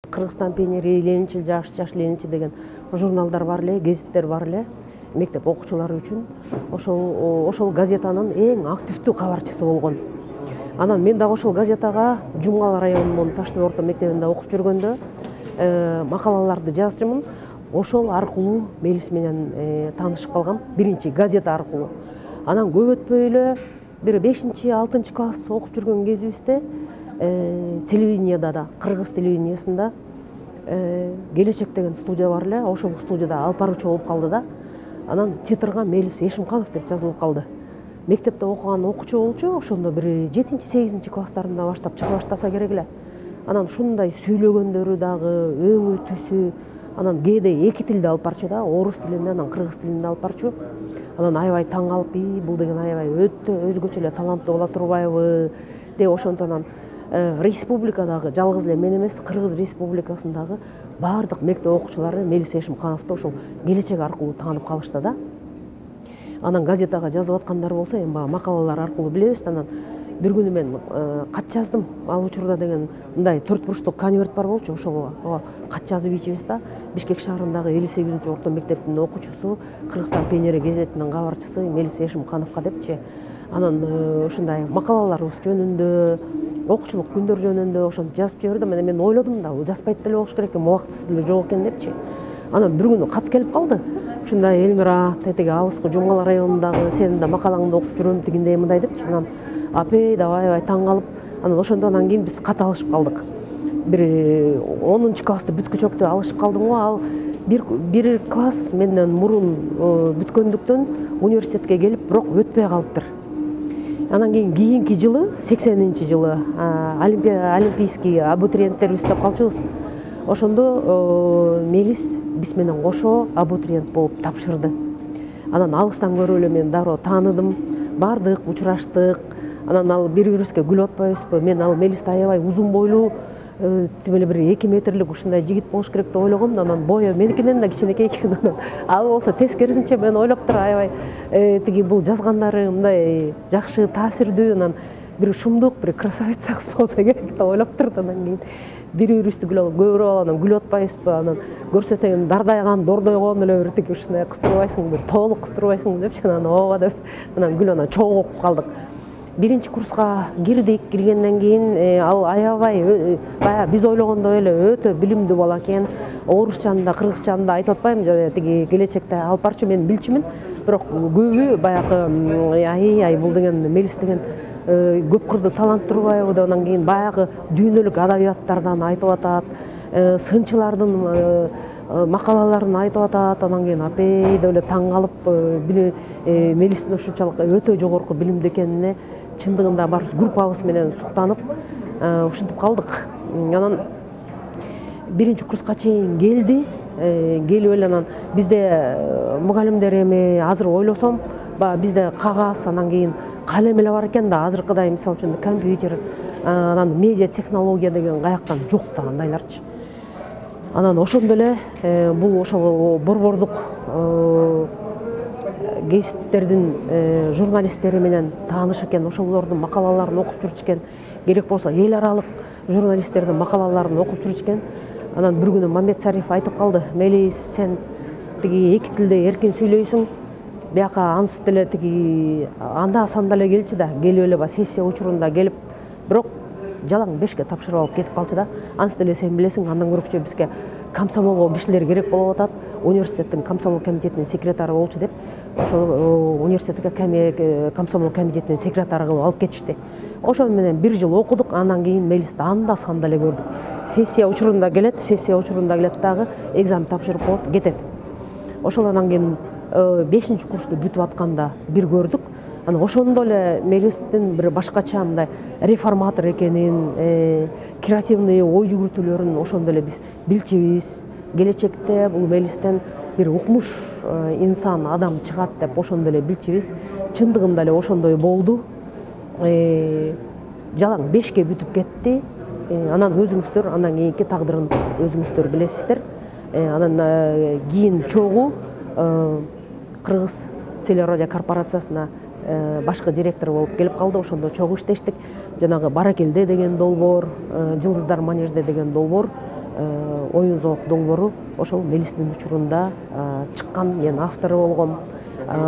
Кыргызстан пионери, Ленинчил жаш Ленинчил деген журналдар бар эле, гезиттер бар эле. Мектеп окуучулары үчүн ошол газетанын эң активдүү кабарчысы болгон. Анан мен дагы ошол газетага Жумгал районунун Таштуу орто мектебинде окуп жүргөндө макалаларды жазчумун. Ошол аркылуу Мелис менен таанышып калгам, биринчи газета аркылуу. Анан көп өтпөй эле бир 5-6 класс окуп жүргөн кезибизде телевидениеда да, кыргыз телевидениесинде Келечек деген студия бар эле, ошол студияда алып баруучу болуп калды да. Анан титрга Мелис Эшимканов деп жазылып калды. Мектепте окуган окуучу болчу, ошондо бир 7-8 класстарында баштап чыга баштаса керек эле. Анан ушундай сүйлөгөндөрү дагы, өңү түсү, анан кээде эки тилде алып барчу да, орус тилинде, анан кыргыз тилинде алып барчу. Анан аябай таң калып, бул деген аябай өтө өзгөчө эле таланттуу боло турбайбы деп ошондон республикадагы жалгыз эле мен эмес, Кыргыз республикасындагы баардык мектеп окуучулары Мелис Эшимкановду ошол Келечек аркылуу таанып калышты да. Анан газетага жазып аткандар болсо, эми баягы макалалар аркылуу билебиз. Анан бир күнү мен кат жаздым. Ал учурда деген мындай 4 бурчтук конверт бар болчу, ошого кат жазып ийчүбүз да. Бишкек шаарындагы 58-чи орто мектептин окуучусу, Кыргызстан пионери газетинин кабарчысы Мелис Эшимкановго депчи. Анан ушундай макалаларыбыз жөнүндө, окуучулук күндөр жөнүндө ошентип жазып жибердим. Мен ойлодум да, бул жазбайт деле болуш керек экен, убактысы деле жок экен депчи. Анан бир күнү кат келип калды. Ушундай Элмира, тетиги алыскы Жумгал районундагы сенин да макалаңды окуп жүрөм тигиндей мындай депчи. Анан апей да аябай таң калып, анан ошондон кийин биз кат алышып калдык. Бир 10-чы классты бүткүчөктү алышып калдым го. Ал бир класс менден мурун бүткөндүктөн университетке келип, бирок өтпөй калыптыр. Анан кийинки жылы, 80-чи жылы олимпийский абитуриенттерибиз деп калчубуз. Ошондо Мелис биз менен кошо абитуриент болуп тапшырды. Анан алыстан көрүп эле мен дароо тааныдым, бардык, учураштык. Анан ал бири-бирибизге күлүп атпайбызбы? Мен ал Мелисти аябай узун бойлуу, тим эле бир 2 метрлик ушундай жигит болуш керек деп ойлогом да. Анан бою меникинен да кичинекей экен. Ал болсо тескерисинче мен ойлоп тур аябай тиги бул жазгандары мындай жакшы, таасирдүү, анан бир шумдук, бир красавица кыз болсо керек деп ойлоп турду. Анан кийин бири-бирибизди көбүрөөп алып, анан күлүп атпайбызбы? Анан көрсөтөйүн дардайган, дордойгон эле бир тиги ушундай кыз турбайсыңбы, бир тоолук кыз турбайсыңбы депчи. Анан ооба деп анан күлүп, анан чогуу окуп калдык. Биринчи курска кирдик. Киргенден кийин ал аябай баягы биз ойлогондой эле өтө билимдүү бала экен. Орусчаны да, кыргызчаны да айтып атпайм, тиги Келечекте алып барчу, мен билчүмүн. Бирок көбү баягы ай бул деген Мелис деген көп кырды талант турбайбы деп, анан кийин баягы дүйнөлүк адабияттардан айтып атат, сынчылардын макалаларын айтып атат. Анан кийин апей деп эле таң калып, Мелистин ушунчалык өтө жогорку билимдүү экенине чындыгында барыбыз группабыз менен суктанып ушинтип калдык. Анан биринчи курска чейин келди. Келип эле анан бизде мугалимдер эми азыр ойлосом, бизде кагаз, анан кийин калем эле бар экен да. Азыркыдай мисалы үчүн компьютер, анан медиа технология деген каяктан жок да андайларчы. Анан ошондо эле бул ошол борбордук гезиттердин журналисттери менен тааныш экен, ошолордун макалаларын окуп жүрчү экен. Керек болсо эл аралык журналисттердин макалаларын окуп жүрчү экен. Анан бир күнү Мамбет Сариф айтып калды: "Мелис, сен тиги эки тилде эркин сүйлөйсүң. Бияка ансыз деле тиги анда-санда эле келчи да, келип эле сессия учурунда келип, бирок жалаң бешке тапшырып алып кетип калчу да. Ансыз деле сен билесиң, андан көркчө бизге комсомолго кишилер керек болуп атат. Университеттин комсомол комитетинин секретары болчу" деп, ошол университетке комсомол комитетинин секретары кылып алып кетишти. Ошол менен бир жыл окудук. Андан кийин Мелисти анда-санда эле көрдүк. Сессия учурунда келет дагы, экзамен тапшырып коет, кетет. Ошол анан кийин 5-чи курсту бүтүп атканда бир көрдүк. Анан ошондо эле Мелистин бир башкача мындай реформатор экенин, креативный ой жүгүртүүлөрүн ошондо эле биз билчүбүз. Келечекте бул Мелистен бир укмуш инсан, адам чыгат деп ошондо эле билчүбүз. Чындыгында эле ошондой болду. Жалаң 5ке бүтүп кетти. Анан өзүңүздөр андан кийинки тагдырын өзүңүздөр билесиздер. Анан кийин чогуу Кыргыз телерадио корпорациясына башкы директор болуп келип калды. Ошондо чогуу иштештик. Жанагы Баракелде деген долбоор, Жылдыздар манежде деген долбоор оюн зоок долбоору ошол Мелистин учурунда чыккан. Мен автору болгом.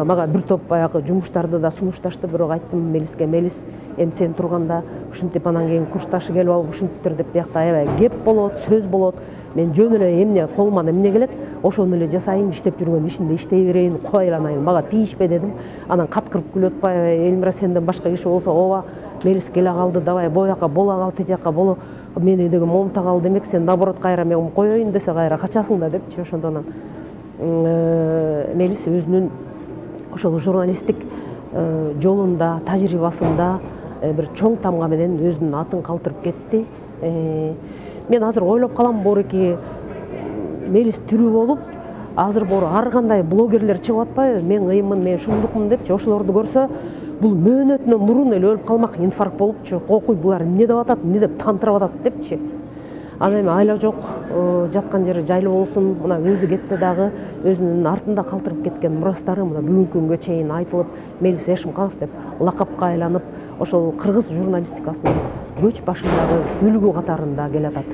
Мага бир топ баягы жумуштарды да сунушташты, бирок айттым Мелиске: Мелис, эми сен турганда ушинтип, анан кийин курсташы келип алып ушинтиптир деп, биякта аябай кеп болот, сөз болот. Мен жөн эле эмне колуман эмне келет, ошону эле жасайын, иштеп жүргөн ишимди иштей берейин, кубайланайын, мага тийишпе дедим. Анан каткырып күлүп атпайбы: Элмира, сенден башка киши болсо, ооба, Мелис келе калды, давай бояка бола кал, тетияка боло, мени деги момта кал демек, сен наоборот кайра мен коеюн десе кайра качасың да депчи. Ошондон Мелис өзүнүн ошол журналисттик жолунда, тажрыйбасында бир чоң тамга менен өзүнүн атын калтырып кетти. Мен азыр ойлоп калам, боореки Мелис тирүү болуп, азыр бору ар кандай блогерлер чыгып атпайбы? Мен кыйынмын, мен ушундукмун депчи. Ошолорду көрсө, бул мөөнөтүнөн мурун эле өлүп калмак, инфаркт болупчу. Кокуй, булар эмне деп атат, эмне деп тантырап атат депчи. Ана эми айла жок, жаткан жери жайлуу болсун. Мына өзү кетсе дагы өзүнүн артында калтырып кеткен мурастары мына бүгүнкү күнгө чейин айтылып, Мелис Эшимканов деп лакапка айланып, ошол кыргыз журналистикасынын көч башындагы үлгү катарында келатат.